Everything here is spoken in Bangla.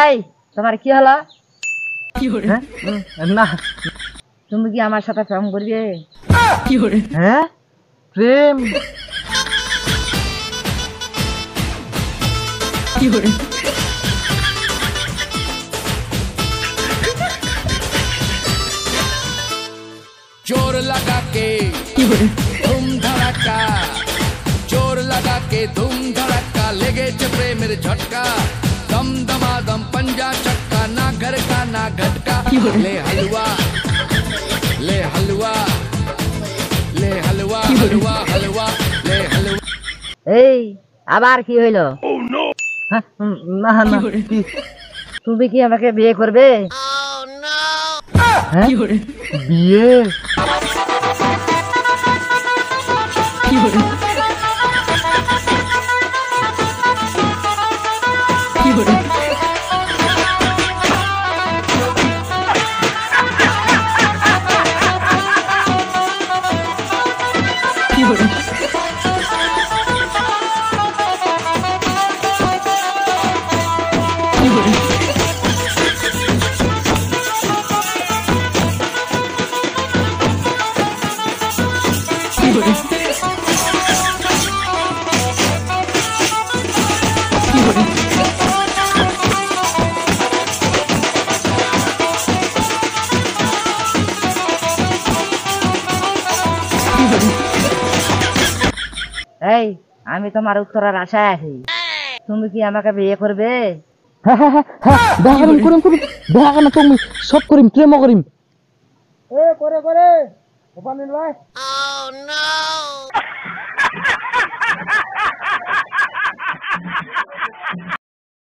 এই তোমার কি হলো? না, তুমি কি আমার সাথে প্রেম করবে? হ্যাঁ, প্রেম? जोर लगा के धूम धड़का, जोर लगा के धूम धड़का, लेगे चपरे मेरे झटका, दम दमादम पंजा चक्का, ना घर का ना घटका, ले हलवा ले हलवा ले हलवा हलवा हलवा ले हलवा। এই আবার কি হইলো? না না, তুমি কি আমাকে বিয়ে করবে? বিয়ে? এই আমি তোমার উত্তরের আশায় আছি, তুমি কি আমাকে বিয়ে করবে? দেখা করিম দেখা না, তুমি সব করিম, প্রেম করিম। করে ওপানিল ভাই।